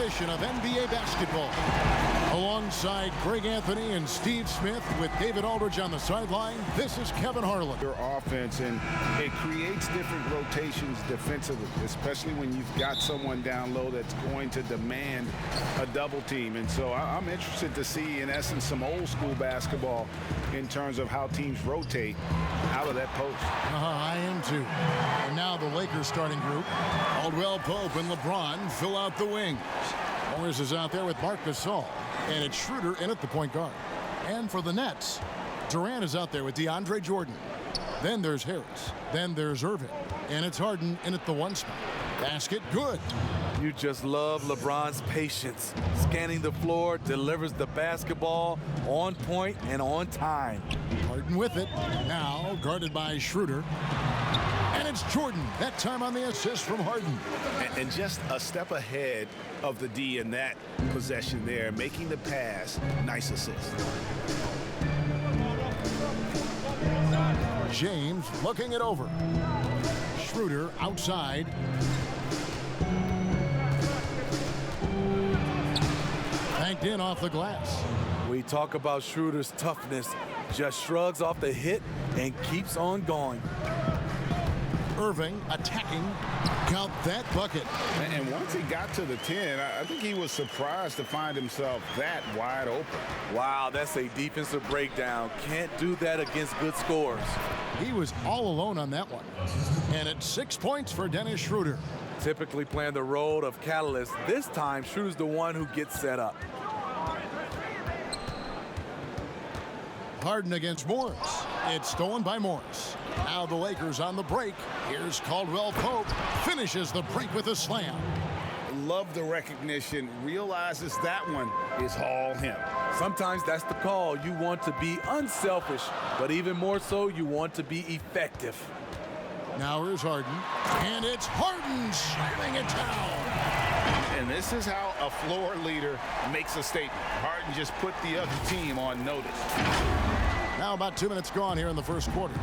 edition of NBA basketball. Alongside Greg Anthony and Steve Smith with David Aldridge on the sideline, this is Kevin Harlan. Your offense, and it creates different rotations defensively, especially when you've got someone down low that's going to demand a double team. And so I'm interested to see, in essence, some old school basketball in terms of how teams rotate out of that post. I am too. And now the Lakers starting group. Caldwell Pope and LeBron fill out the wings. Morris is out there with Marc Gasol. And it's Schroeder in at the point guard. And for the Nets, Durant is out there with DeAndre Jordan. Then there's Harris. Then there's Irving. And it's Harden in at the one spot. Basket good. You just love LeBron's patience. Scanning the floor, delivers the basketball on point and on time. Harden with it. Now guarded by Schroeder. And it's Jordan, that time on the assist from Harden. And just a step ahead of the D in that possession there, making the pass. Nice assist. James looking it over. Schroeder outside. Banked in off the glass. We talk about Schroeder's toughness. Just shrugs off the hit and keeps on going. Irving attacking. Count that bucket. And once he got to the 10, I think he was surprised to find himself that wide open. Wow, that's a defensive breakdown. Can't do that against good scores. He was all alone on that one. And it's 6 points for Dennis Schroeder. Typically playing the role of catalyst. This time, Schroeder's the one who gets set up. Harden against Morris. It's stolen by Morris. Now the Lakers on the break. Here's Caldwell Pope. Finishes the break with a slam. Love the recognition. Realizes that one is all him. Sometimes that's the call. You want to be unselfish, but even more so, you want to be effective. Now here's Harden. And it's Harden slamming it down. And this is how a floor leader makes a statement. Harden just put the other team on notice. Now about 2 minutes gone here in the first quarter.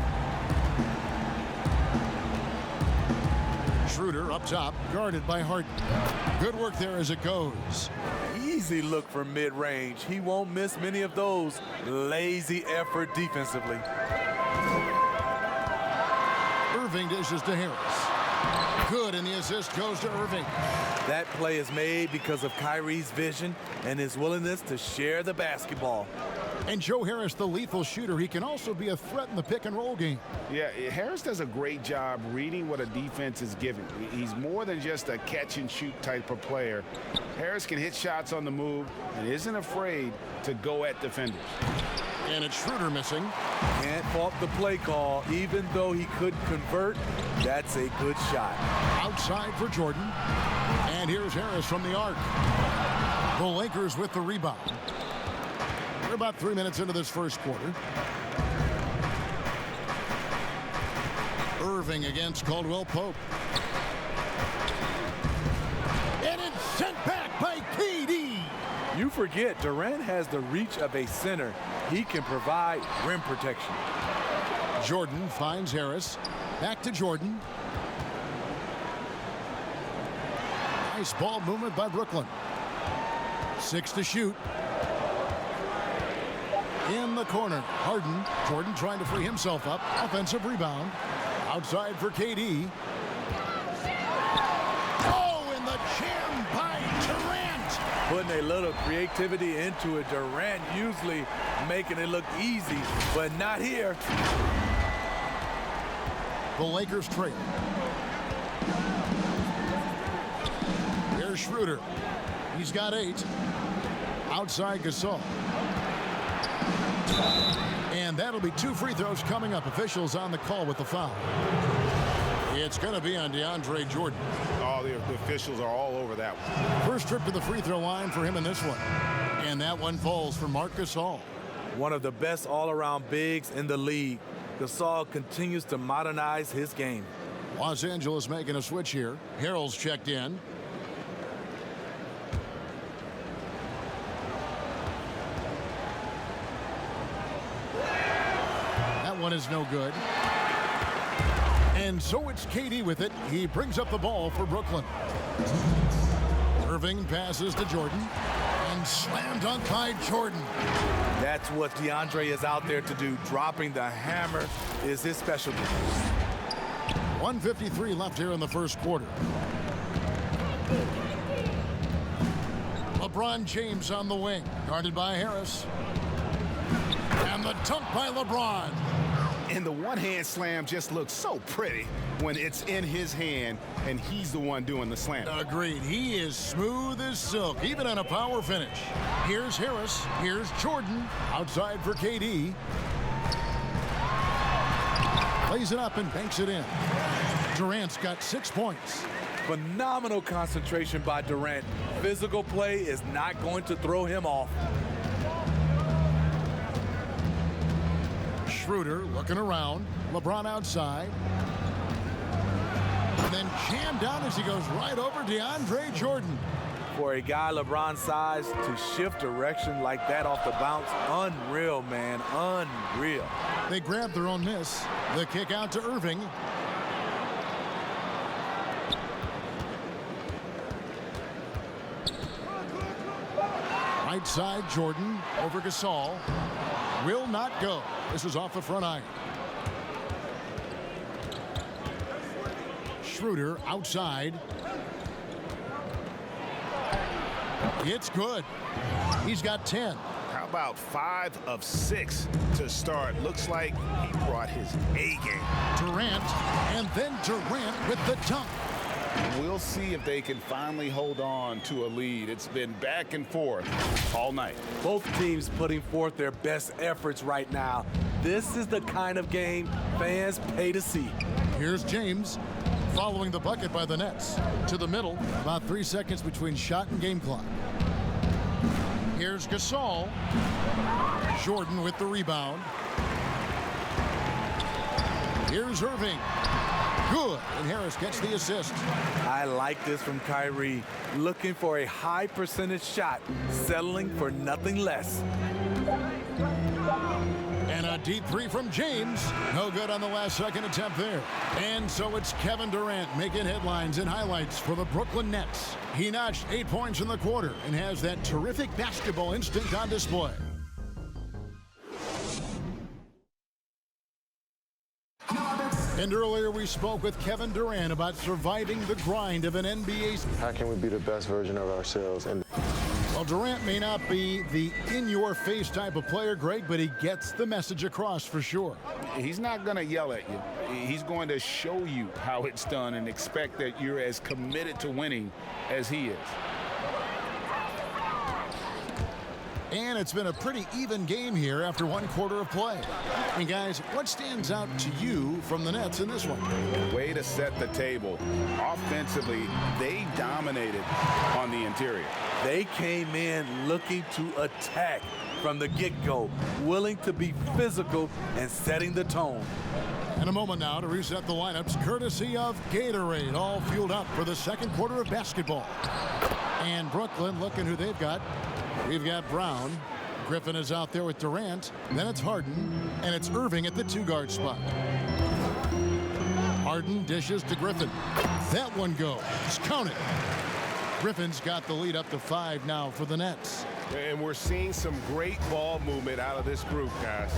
Schroeder up top, guarded by Harden. Good work there as it goes. Easy look for mid-range. He won't miss many of those. Lazy effort defensively. Irving dishes to Harris. Good, and the assist goes to Irving. That play is made because of Kyrie's vision and his willingness to share the basketball. And Joe Harris, the lethal shooter, he can also be a threat in the pick-and-roll game. Yeah, Harris does a great job reading what a defense is giving. He's more than just a catch-and-shoot type of player. Harris can hit shots on the move and isn't afraid to go at defenders. And it's Schroeder missing. Can't fault the play call. Even though he couldn't convert, that's a good shot. Outside for Jordan. And here's Harris from the arc. The Lakers with the rebound. We're about 3 minutes into this first quarter. Irving against Caldwell Pope. And it's sent back by KD. You forget, Durant has the reach of a center. He can provide rim protection. Jordan finds Harris. Back to Jordan. Nice ball movement by Brooklyn. 6 to shoot. In the corner, Harden. Jordan trying to free himself up. Offensive rebound. Outside for KD. Oh, and the jam by Durant. Putting a little creativity into it. Durant usually making it look easy, but not here. The Lakers trail. Here's Schroeder. He's got 8. Outside Gasol. And that'll be 2 free throws coming up. Officials on the call with the foul. It's going to be on DeAndre Jordan. Oh, the officials are all over that one. First trip to the free throw line for him in this one. And that one falls for Marc Gasol. One of the best all-around bigs in the league. Gasol continues to modernize his game. Los Angeles making a switch here. Harrell's checked in. That one is no good. And so it's KD with it. He brings up the ball for Brooklyn. Irving passes to Jordan. And slam dunk by Jordan. That's what DeAndre is out there to do. Dropping the hammer is his specialty. 1:53 left here in the first quarter. LeBron James on the wing, guarded by Harris. And the dunk by LeBron. And the one-hand slam just looks so pretty when it's in his hand and he's the one doing the slam. Agreed. He is smooth as silk, even on a power finish. Here's Harris. Here's Jordan. Outside for KD. Plays it up and banks it in. Durant's got 6 points. Phenomenal concentration by Durant. Physical play is not going to throw him off. Schroeder looking around. LeBron outside. And then jammed down as he goes right over DeAndre Jordan. For a guy LeBron's size to shift direction like that off the bounce, unreal, man, unreal. They grab their own miss. The kick out to Irving. Right side, Jordan over Gasol. Will not go. This is off the front iron. Schroeder outside. It's good. He's got 10. How about 5 of 6 to start? Looks like he brought his A game. Durant, and then Durant with the dunk. We'll see if they can finally hold on to a lead. It's been back and forth all night. Both teams putting forth their best efforts right now. This is the kind of game fans pay to see. Here's James following the bucket by the Nets. To the middle, about 3 seconds between shot and game clock. Here's Gasol. Jordan with the rebound. Here's Irving. Good, and Harris gets the assist. I like this from Kyrie. Looking for a high percentage shot, settling for nothing less. And a deep three from James. No good on the last second attempt there. And so it's Kevin Durant making headlines and highlights for the Brooklyn Nets. He notched 8 points in the quarter and has that terrific basketball instinct on display. And earlier we spoke with Kevin Durant about surviving the grind of an NBA. How can we be the best version of ourselves? And Well, Durant may not be the in-your-face type of player, Greg, but he gets the message across for sure. He's not going to yell at you. He's going to show you how it's done and expect that you're as committed to winning as he is. And it's been a pretty even game here after 1 quarter of play. And guys, what stands out to you from the Nets in this one? Way to set the table. Offensively, they dominated on the interior. They came in looking to attack from the get-go, willing to be physical and setting the tone. In a moment now to reset the lineups, courtesy of Gatorade, all fueled up for the second quarter of basketball. And Brooklyn, looking who they've got. We've got Brown. Griffin is out there with Durant. Then it's Harden. And it's Irving at the 2-guard spot. Harden dishes to Griffin. That one goes. Count it. Griffin's got the lead up to 5 now for the Nets. And we're seeing some great ball movement out of this group, guys.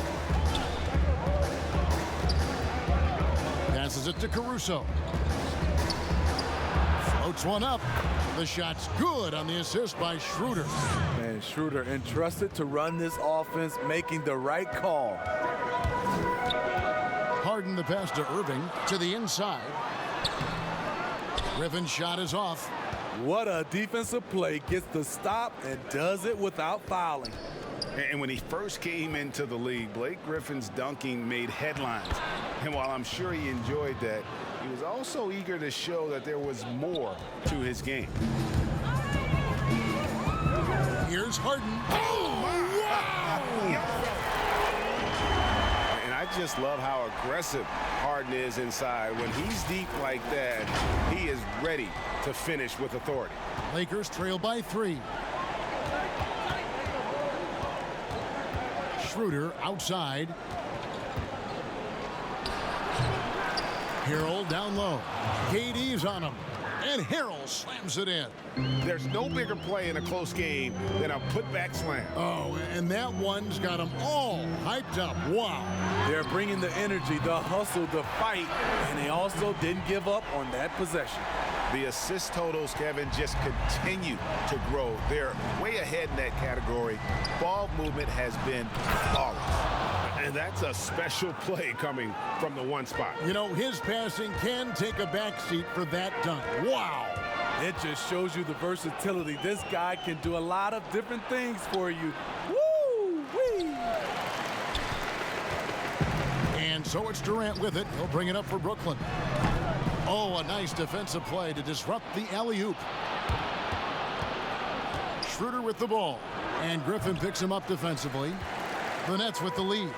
Passes it to Caruso. Floats one up. The shot's good on the assist by Schroeder. And Schroeder entrusted to run this offense, making the right call. Harden the pass to Irving to the inside. Griffin's shot is off. What a defensive play. Gets the stop and does it without fouling. And when he first came into the league, Blake Griffin's dunking made headlines. And while I'm sure he enjoyed that, he was also eager to show that there was more to his game. Here's Harden. Oh, wow! And I just love how aggressive Harden is inside. When he's deep like that, he is ready to finish with authority. Lakers trail by 3. Schroeder outside. Harold down low. KD's on him. And and Harrell slams it in. There's no bigger play in a close game than a putback slam. Oh, and that one's got them all hyped up. Wow. They're bringing the energy, the hustle, the fight, and they also didn't give up on that possession. The assist totals, Kevin, just continue to grow. They're way ahead in that category. Ball movement has been flawless. And that's a special play coming from the one spot. You know, his passing can take a backseat for that dunk. Wow. It just shows you the versatility. This guy can do a lot of different things for you. Woo-wee! And so it's Durant with it. He'll bring it up for Brooklyn. Oh, a nice defensive play to disrupt the alley-oop. Schroeder with the ball. And Griffin picks him up defensively. The Nets with the lead.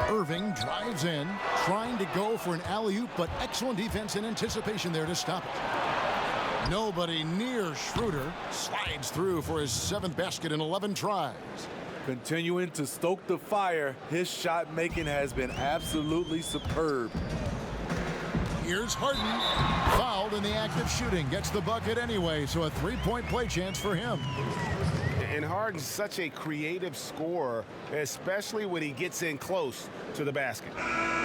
Irving drives in, trying to go for an alley-oop, but excellent defense and anticipation there to stop it. Nobody near Schroeder. Slides through for his 7th basket in 11 tries. Continuing to stoke the fire, his shot making has been absolutely superb. Here's Harden, fouled in the act of shooting, gets the bucket anyway, so a 3-point play chance for him. And Harden's such a creative scorer, especially when he gets in close to the basket.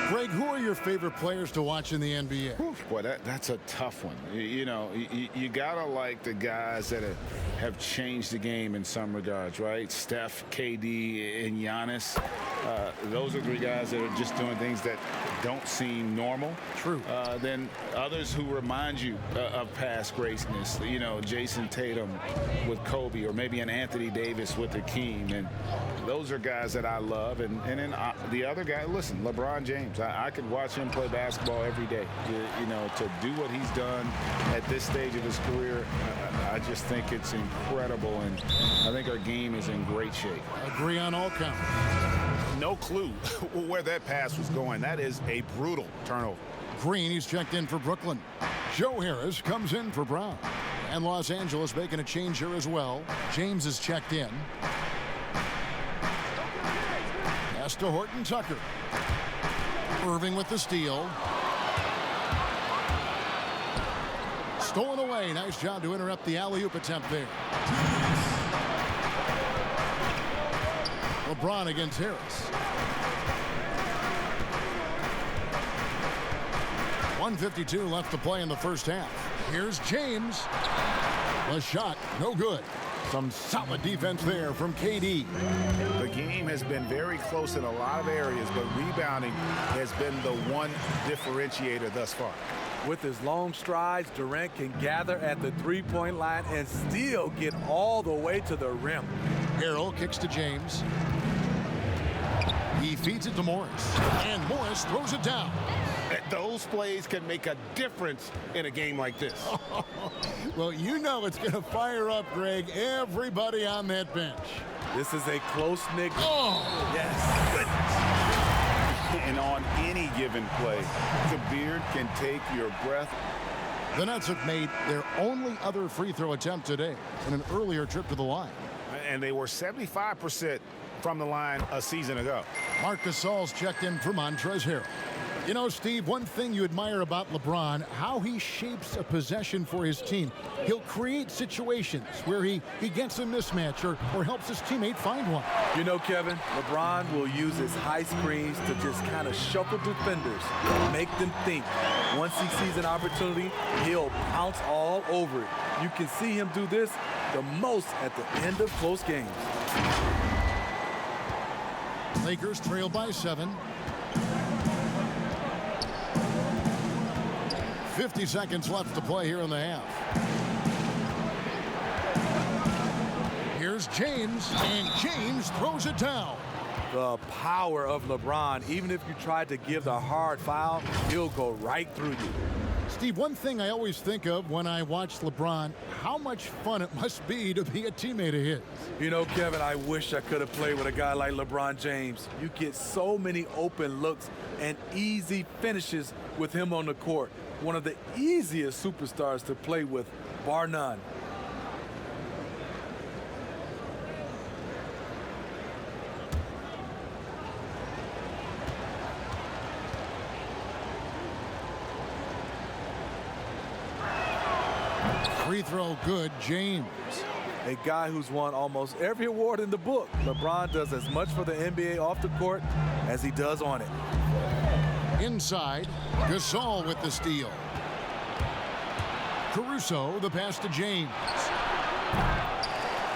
Greg, who are your favorite players to watch in the NBA? Boy, that's a tough one. You know, you gotta like the guys that have changed the game in some regards, right? Steph, KD, and Giannis. Those are 3 guys that are just doing things that don't seem normal. True. Then others who remind you of past greatness. You know, Jason Tatum with Kobe, or maybe an Anthony Davis with Hakeem. And those are guys that I love. And then the other guy, listen, LeBron James. I could watch him play basketball every day. You know, to do what he's done at this stage of his career, I just think it's incredible. And I think our game is in great shape. Agree on all counts. No clue where that pass was going. That is a brutal turnover. Green, he's checked in for Brooklyn. Joe Harris comes in for Brown. And Los Angeles making a change here as well. James is checked in. Pass to Horton Tucker. Irving with the steal. Stolen away. Nice job to interrupt the alley-oop attempt there. LeBron against Harris. 1:52 left to play in the first half. Here's James. The shot, no good. Some solid defense there from KD. The game has been very close in a lot of areas, but rebounding has been the one differentiator thus far. With his long strides, Durant can gather at the 3-point line and still get all the way to the rim. Harrell kicks to James. He feeds it to Morris. And Morris throws it down. Those plays can make a difference in a game like this. Well, you know it's going to fire up, Greg, everybody on that bench. This is a close-knit. Oh! Yes. Goodness. And on any given play, the beard can take your breath. The Nets have made their only other free throw attempt today in an earlier trip to the line. And they were 75% from the line a season ago. Marc Gasol's checked in for Montrezl Harrell. You know, Steve, one thing you admire about LeBron, how he shapes a possession for his team. He'll create situations where he gets a mismatch or helps his teammate find one. You know, Kevin, LeBron will use his high screens to just kind of shuffle defenders, make them think. Once he sees an opportunity, he'll pounce all over it. You can see him do this the most at the end of close games. Lakers trail by 7. 50 seconds left to play here in the half. Here's James, and James throws it down. The power of LeBron, even if you tried to give the hard foul, he'll go right through you. Steve, one thing I always think of when I watch LeBron, how much fun it must be to be a teammate of his. You know, Kevin, I wish I could have played with a guy like LeBron James. You get so many open looks and easy finishes with him on the court. One of the easiest superstars to play with, bar none. Free throw good, James. A guy who's won almost every award in the book. LeBron does as much for the NBA off the court as he does on it. Inside, Gasol with the steal. Caruso, the pass to James.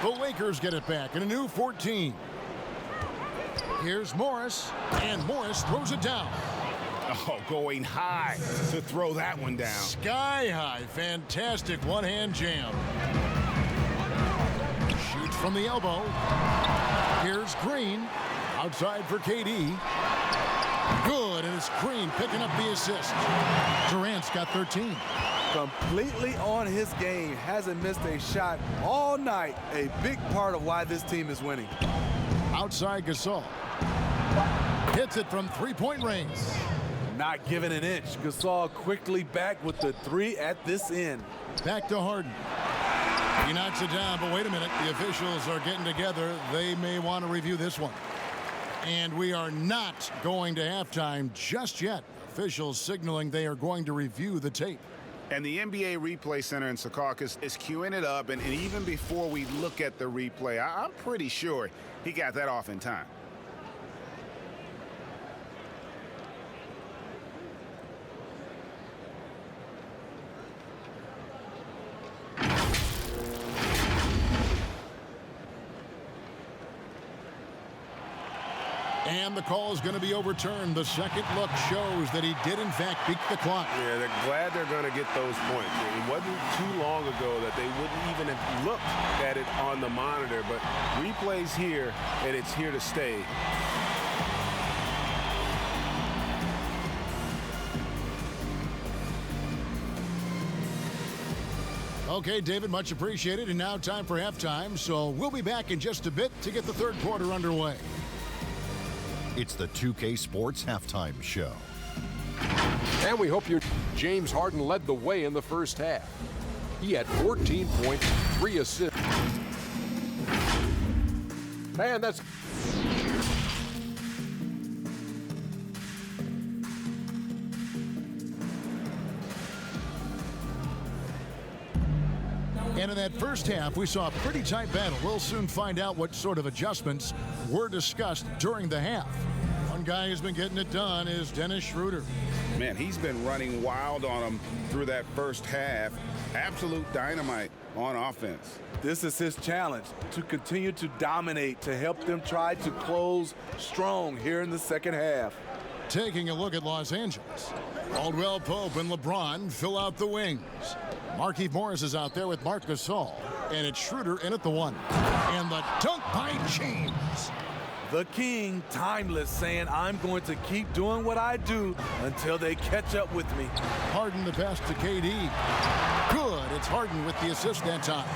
The Lakers get it back in a new 14. Here's Morris, and Morris throws it down. Oh, going high to throw that one down. Sky high, fantastic one-hand jam. Shoots from the elbow. Here's Green, outside for KD. Good, and it's Green picking up the assist. Durant's got 13. Completely on his game, hasn't missed a shot all night. A big part of why this team is winning. Outside Gasol. Hits it from three-point range. Not giving an inch. Gasol quickly back with the three at this end. Back to Harden. He knocks it down, but wait a minute. The officials are getting together. They may want to review this one. And we are not going to halftime just yet. Officials signaling they are going to review the tape. And the NBA Replay Center in Secaucus is queuing it up. And even before we look at the replay, I'm pretty sure he got that off in time. And the call is going to be overturned. The second look shows that he did, in fact, beat the clock. Yeah, they're glad they're going to get those points. It wasn't too long ago that they wouldn't even have looked at it on the monitor, but replay's here, and it's here to stay. Okay, David, much appreciated. And now time for halftime. So we'll be back in just a bit to get the third quarter underway. It's the 2K Sports Halftime Show. And we hope James Harden led the way in the first half. He had 14 points, 3 assists. Man, that's... And in that first half, we saw a pretty tight battle. We'll soon find out what sort of adjustments were discussed during the half. One guy who's been getting it done is Dennis Schroeder. Man, he's been running wild on him through that first half. Absolute dynamite on offense. This is his challenge, to continue to dominate, to help them try to close strong here in the second half. Taking a look at Los Angeles. Caldwell Pope and LeBron fill out the wings. Markieff Morris is out there with Marc Gasol. And it's Schroeder in at the one. And the dunk by James. The king, timeless, saying, I'm going to keep doing what I do until they catch up with me. Harden the pass to KD. Good. It's Harden with the assist that time.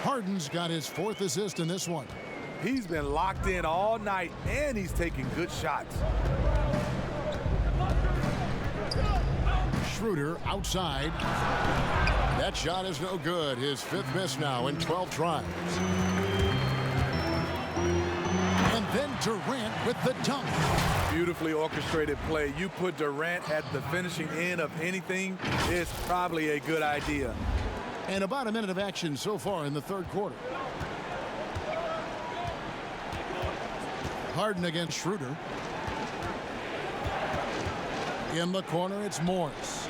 Harden's got his 4th assist in this one. He's been locked in all night, and he's taking good shots. Schroeder outside. That shot is no good. His 5th miss now in 12 tries. And then Durant with the dunk. Beautifully orchestrated play. You put Durant at the finishing end of anything, it's probably a good idea. And about a minute of action so far in the third quarter. Harden against Schroeder. In the corner, it's Morris.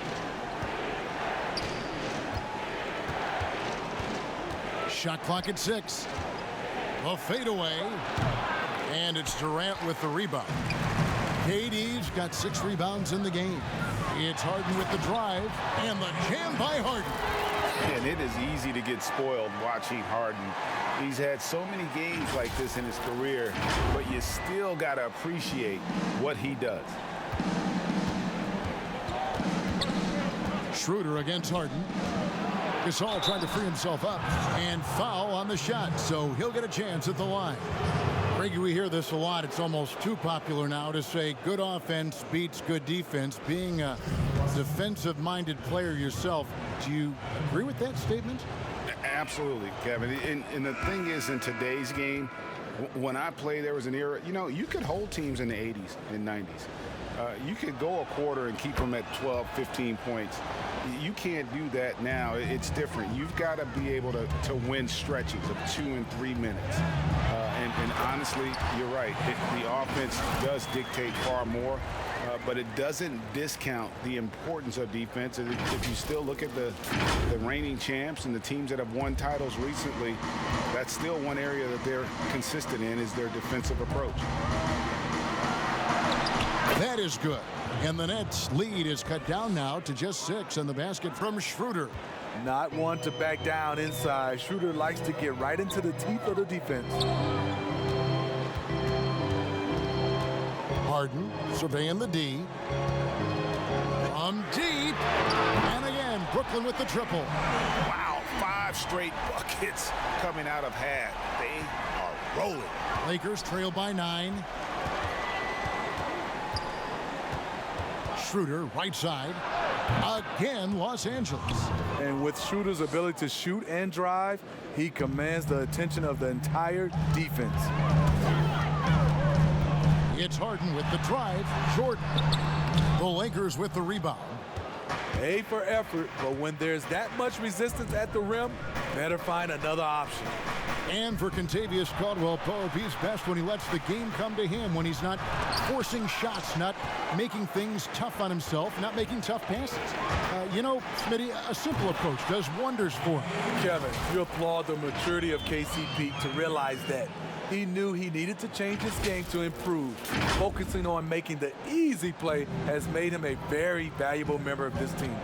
Shot clock at 6. A fadeaway. And it's Durant with the rebound. KD's got 6 rebounds in the game. It's Harden with the drive. And the jam by Harden. And it is easy to get spoiled watching Harden. He's had so many games like this in his career, but you still got to appreciate what he does. Schroeder against Harden. Gasol trying to free himself up. And foul on the shot, so he'll get a chance at the line. Greg, we hear this a lot. It's almost too popular now to say good offense beats good defense. Being a defensive-minded player yourself, do you agree with that statement? Absolutely, Kevin. And the thing is, in today's game, When I played, there was an era, you know, you could hold teams in the 80s and 90s. You could go a quarter and keep them at 12, 15 points. You can't do that now. It's different. You've got to be able to win stretches of 2 and 3 minutes. And honestly, you're right. The offense does dictate far more, but it doesn't discount the importance of defense. And if you still look at the reigning champs and the teams that have won titles recently, that's still one area that they're consistent in, is their defensive approach. That is good. And the Nets' lead is cut down now to just 6, and the basket from Schroeder. Not one to back down inside. Schroeder likes to get right into the teeth of the defense. Harden surveying the D. From deep. And again, Brooklyn with the triple. Wow, 5 straight buckets coming out of half. They are rolling. Lakers trail by 9. Schroeder, right side. Again, Los Angeles. And with Schroeder's ability to shoot and drive, he commands the attention of the entire defense. It's Harden with the drive. Jordan. The Lakers with the rebound. A for effort, but when there's that much resistance at the rim, better find another option. And for Kentavious Caldwell-Pope, he's best when he lets the game come to him, when he's not forcing shots, not making things tough on himself, not making tough passes. You know, Smitty, a simple approach does wonders for him. Kevin, you applaud the maturity of KCP to realize that. He knew he needed to change his game to improve. Focusing on making the easy play has made him a very valuable member of this team.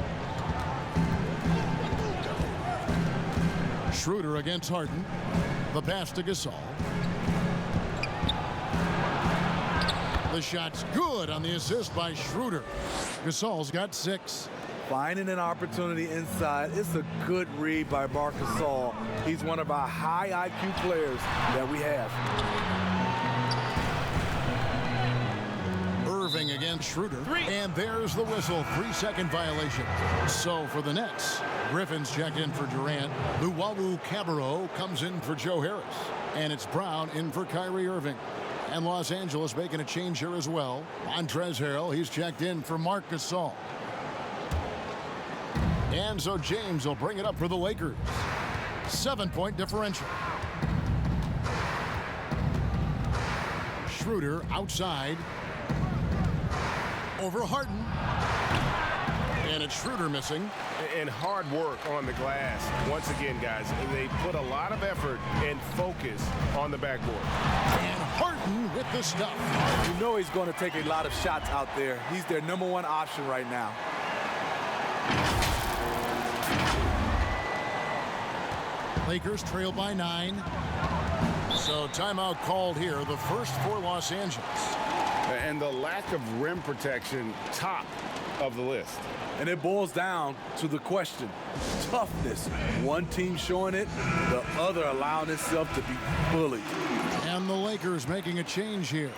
Schroeder against Harden. The pass to Gasol. The shot's good on the assist by Schroeder. Gasol's got 6. Finding an opportunity inside, it's a good read by Marc Gasol. He's one of our high IQ players that we have. Irving against Schroeder. And there's the whistle. 3-second violation. So for the Nets, Griffin's checked in for Durant. Luwawu Cabarrot comes in for Joe Harris. And it's Brown in for Kyrie Irving. And Los Angeles making a change here as well. Montrezl Harrell, he's checked in for Marc Gasol. And so James will bring it up for the Lakers. 7-point differential. Schroeder outside. Over Harden. And it's Schroeder missing. And hard work on the glass. Once again, guys, they put a lot of effort and focus on the backboard. And Harden with the stuff. You know he's going to take a lot of shots out there. He's their #1 option right now. Lakers trail by 9. So timeout called here, the first for Los Angeles. And the lack of rim protection, top of the list. And it boils down to the question, toughness. One team showing it, the other allowing itself to be bullied. And the Lakers making a change here.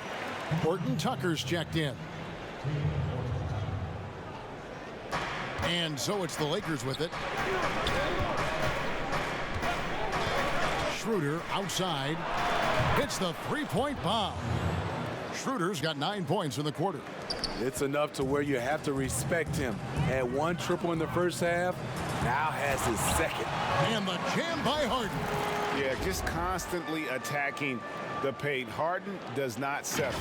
Horton Tucker's checked in. And so it's the Lakers with it. Schroeder outside. Hits the 3-point bomb. Schroeder's got 9 points in the quarter. It's enough to where you have to respect him. Had 1 triple in the first half, now has his second. And the jam by Harden. Yeah, just constantly attacking the paint. Harden does not settle.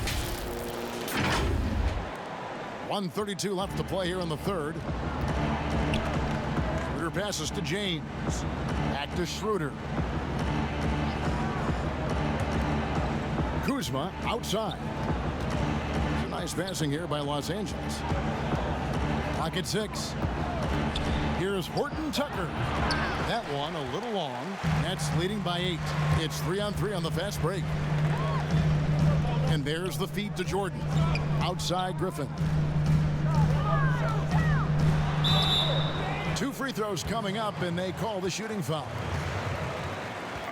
1:32 left to play here in the third. Schroeder passes to James. Back to Schroeder. Kuzma outside. Nice passing here by Los Angeles. Clock at 6. Here's Horton Tucker. That one a little long. That's leading by 8. It's 3-on-3 on the fast break. And there's the feed to Jordan. Outside Griffin. 2 free throws coming up, and they call the shooting foul.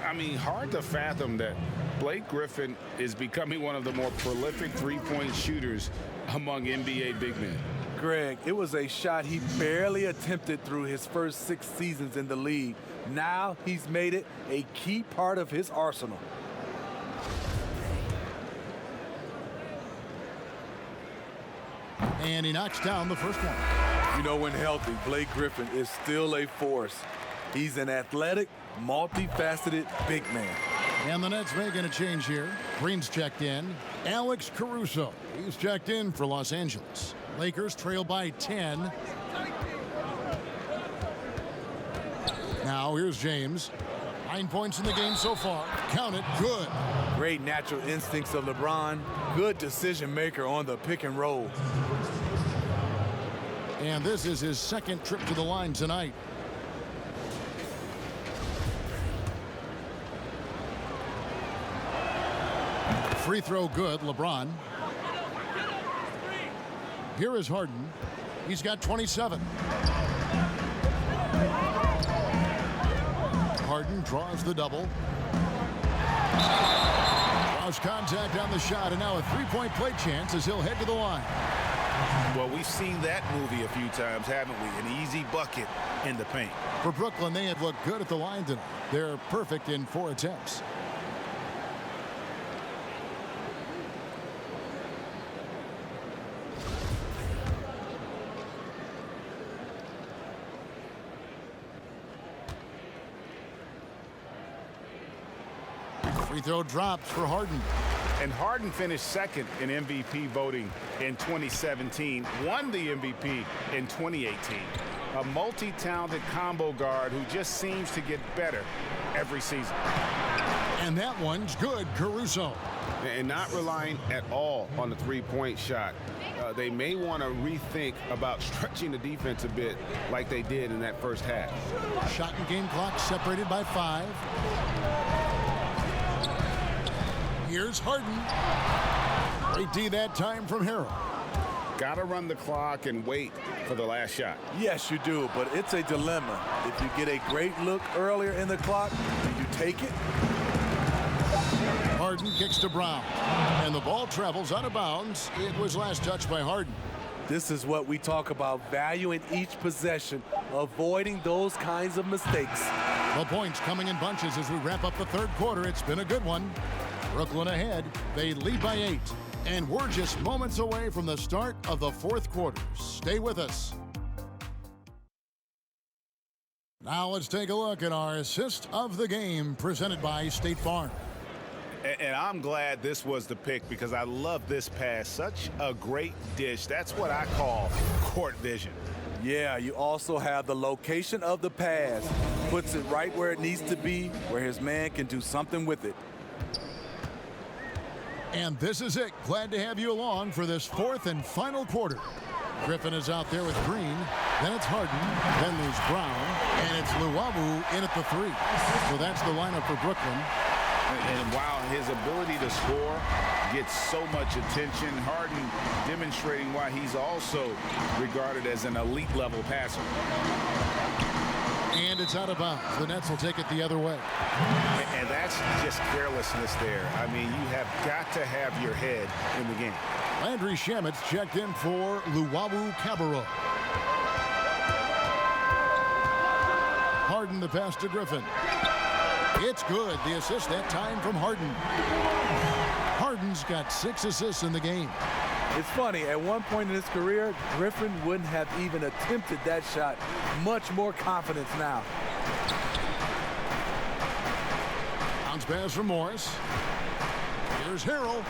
I mean, hard to fathom that Blake Griffin is becoming one of the more prolific three-point shooters among NBA big men. Greg, it was a shot he barely attempted through his first 6 seasons in the league. Now he's made it a key part of his arsenal. And he knocks down the first one. You know, when healthy, Blake Griffin is still a force. He's an athletic, multifaceted big man. And the Nets making a change here. Green's checked in. Alex Caruso, he's checked in for Los Angeles. Lakers trail by 10. Now here's James. 9 points in the game so far. Count it. Good. Great natural instincts of LeBron. Good decision maker on the pick and roll. And this is his second trip to the line tonight. Free throw good, LeBron. Here is Harden. He's got 27. Harden draws the double. Lost contact on the shot, and now a three-point play chance as he'll head to the line. Well, we've seen that movie a few times, haven't we? An easy bucket in the paint. For Brooklyn, they have looked good at the line tonight. They're perfect in 4 attempts. Free throw drops for Harden. And Harden finished second in MVP voting in 2017, won the MVP in 2018. A multi-talented combo guard who just seems to get better every season. And that one's good, Caruso. And not relying at all on the three-point shot. They may want to rethink about stretching the defense a bit like they did in that first half. Shot and game clock separated by 5. Here's Harden. Great D that time from Harrell. Got to run the clock and wait for the last shot. Yes, you do, but it's a dilemma. If you get a great look earlier in the clock, do you take it? Harden kicks to Brown, and the ball travels out of bounds. It was last touched by Harden. This is what we talk about, valuing each possession, avoiding those kinds of mistakes. The points coming in bunches as we wrap up the third quarter. It's been a good one. Brooklyn ahead. They lead by 8. And we're just moments away from the start of the fourth quarter. Stay with us. Now let's take a look at our assist of the game presented by State Farm. And I'm glad this was the pick because I love this pass. Such a great dish. That's what I call court vision. Yeah, you also have the location of the pass. Puts it right where it needs to be, where his man can do something with it. And this is it. Glad to have you along for this fourth and final quarter. Griffin is out there with Green. Then it's Harden. Then there's Brown. And it's Luwawu in at the 3. So that's the lineup for Brooklyn. And while his ability to score gets so much attention, Harden demonstrating why he's also regarded as an elite level passer. And it's out of bounds. The Nets will take it the other way. And that's just carelessness there. I mean, you have got to have your head in the game. Landry Shamet's checked in for Luwawu Cabarrot. Harden the pass to Griffin. It's good. The assist that time from Harden. Harden's got 6 assists in the game. It's funny, at one point in his career, Griffin wouldn't have even attempted that shot. Much more confidence now. Bounce pass from Morris. Here's Harrell.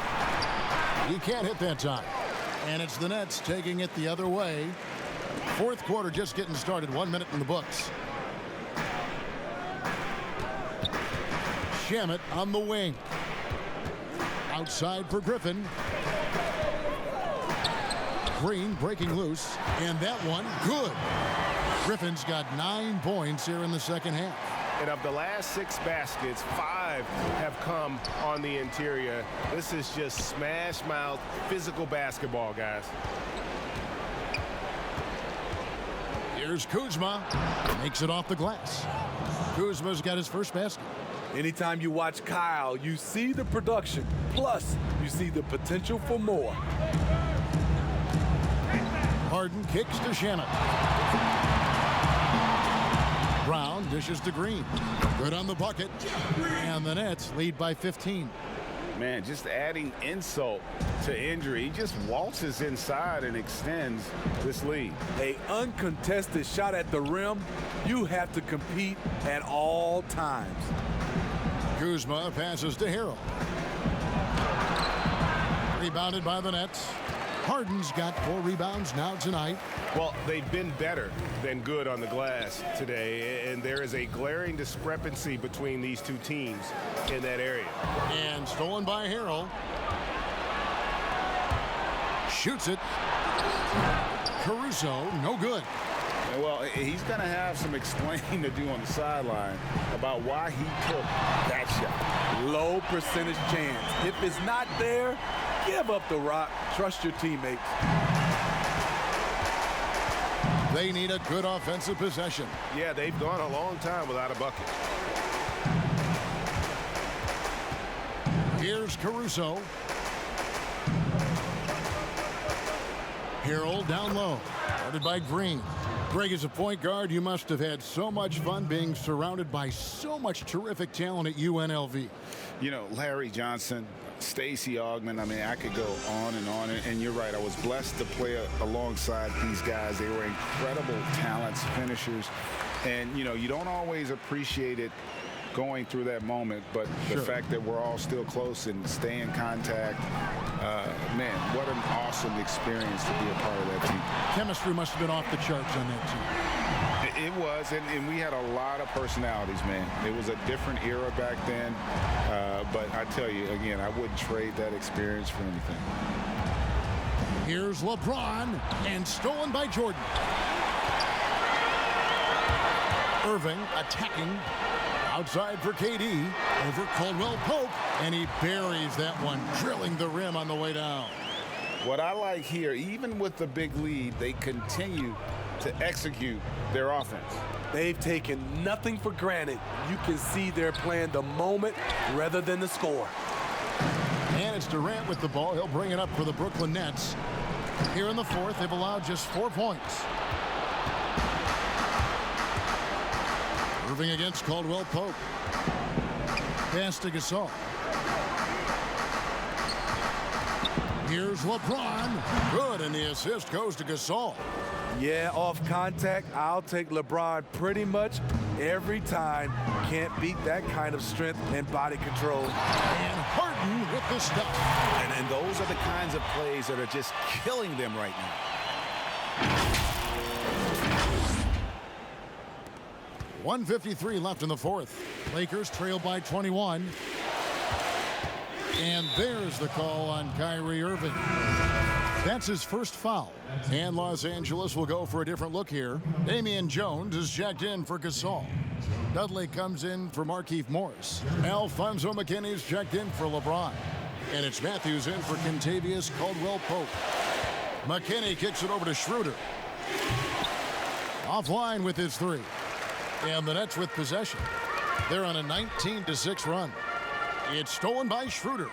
He can't hit that time. And it's the Nets taking it the other way. Fourth quarter just getting started. 1 minute in the books. Shamet on the wing. Outside for Griffin. Green breaking loose, and that one good. Griffin's got 9 points here in the second half. And of the last 6 baskets, 5 have come on the interior. This is just smash mouth physical basketball, guys. Here's Kuzma. Makes it off the glass. Kuzma's got his first basket. Anytime you watch Kyle, you see the production, plus you see the potential for more. Harden kicks to Shamet. Brown dishes to Green. Good on the bucket. And the Nets lead by 15. Man, just adding insult to injury. He just waltzes inside and extends this lead. An uncontested shot at the rim, you have to compete at all times. Kuzma passes to Harrell. Rebounded by the Nets. Harden's got 4 rebounds now tonight. Well, they've been better than good on the glass today, and there is a glaring discrepancy between these two teams in that area. And stolen by Harrell. Shoots it. Caruso, no good. Well, he's going to have some explaining to do on the sideline about why he took that shot. Low percentage chance. If it's not there, give up the rock. Trust your teammates. They need a good offensive possession. Yeah, they've gone a long time without a bucket. Here's Caruso. Harrell down low. Guarded by Green. Greg, as a point guard, you must have had so much fun being surrounded by so much terrific talent at UNLV. You know, Larry Johnson, Stacey Augmon, I mean, I could go on. And you're right, I was blessed to play alongside these guys. They were incredible talents, finishers. And, you know, you don't always appreciate it going through that moment, but the fact that we're all still close and stay in contact, man, what an awesome experience to be a part of that team. Chemistry must have been off the charts on that team. It was, and we had a lot of personalities, man. It was a different era back then, but I tell you, again, I wouldn't trade that experience for anything. Here's LeBron, and stolen by Jordan. Irving attacking. Outside for KD, over Caldwell Pope, and he buries that one, drilling the rim on the way down. What I like here, even with the big lead, they continue to execute their offense. They've taken nothing for granted. You can see they're playing the moment rather than the score. And it's Durant with the ball. He'll bring it up for the Brooklyn Nets. Here in the fourth, they've allowed just 4 points. Irving against Caldwell Pope. Pass to Gasol. Here's LeBron. Good, and the assist goes to Gasol. Yeah, off contact, I'll take LeBron pretty much every time. Can't beat that kind of strength and body control. And Harden with the stuff. And those are the kinds of plays that are just killing them right now. 1:53 left in the fourth. Lakers trail by 21. And there's the call on Kyrie Irving. That's his first foul. And Los Angeles will go for a different look here. Damian Jones is checked in for Gasol. Dudley comes in for Markieff Morris. Alfonso McKinney's checked in for LeBron. And it's Matthews in for Kentavious Caldwell-Pope. McKinney kicks it over to Schroeder. Offline with his 3. And the Nets with possession. They're on a 19-6 run. It's stolen by Schroeder.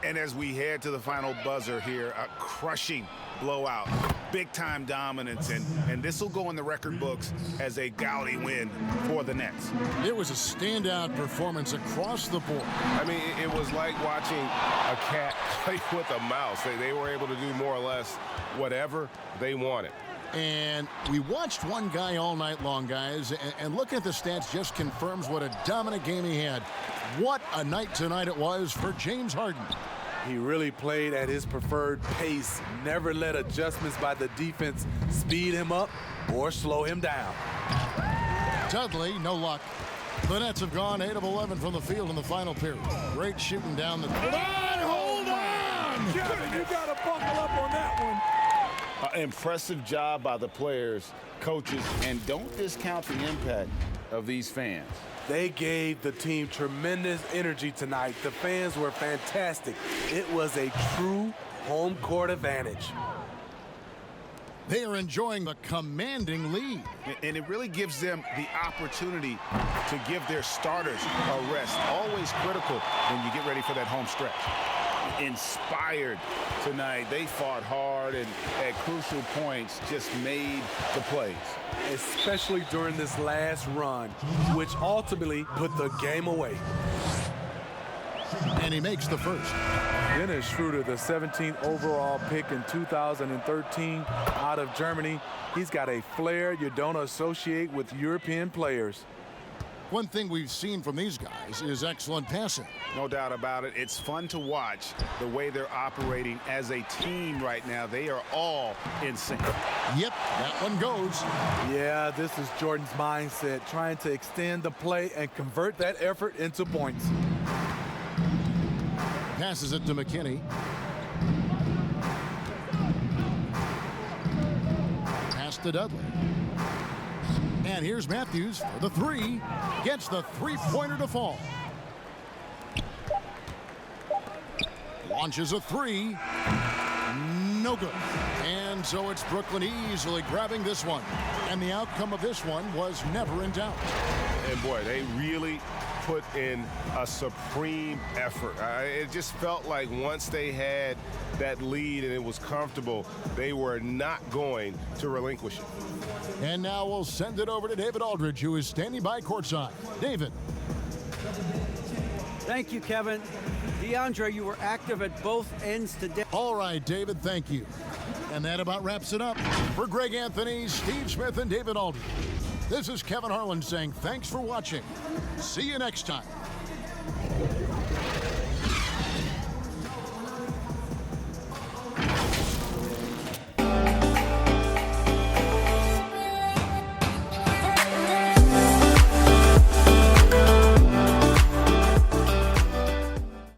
And as we head to the final buzzer here, a crushing blowout, big-time dominance, and this will go in the record books as a gaudy win for the Nets. It was a standout performance across the board. I mean, it was like watching a cat play with a mouse. They were able to do more or less whatever they wanted. And we watched one guy all night long, guys, and looking at the stats just confirms what a dominant game he had. What a night tonight it was for James Harden. He really played at his preferred pace, never let adjustments by the defense speed him up or slow him down. Dudley, no luck. The Nets have gone 8 of 11 from the field in the final period. Great shooting down the... Hold on! Kevin, you got to buckle up on that one. Impressive job by the players, coaches, and don't discount the impact of these fans. They gave the team tremendous energy tonight. The fans were fantastic. It was a true home court advantage. They are enjoying the commanding lead. And it really gives them the opportunity to give their starters a rest. Always critical when you get ready for that home stretch. Inspired tonight. They fought hard and at crucial points just made the plays. Especially during this last run, which ultimately put the game away. And he makes the first. Dennis Schroeder, the 17th overall pick in 2013 out of Germany. He's got a flair you don't associate with European players. One thing we've seen from these guys is excellent passing. No doubt about it. It's fun to watch the way they're operating as a team right now. They are all in sync. Yep, that one goes. Yeah, this is Jordan's mindset, trying to extend the play and convert that effort into points. Passes it to McKinney. Pass to Dudley. And here's Matthews for the three. Gets the three-pointer to fall. Launches a three. No good. And so it's Brooklyn easily grabbing this one. And the outcome of this one was never in doubt. And boy, they really put in a supreme effort. It just felt like once they had that lead and it was comfortable, they were not going to relinquish it. And now we'll send it over to David Aldridge, who is standing by courtside. David. Thank you, Kevin. DeAndre, you were active at both ends today. All right, David, thank you. And that about wraps it up. For Greg Anthony, Steve Smith, and David Aldridge, this is Kevin Harlan saying thanks for watching. See you next time.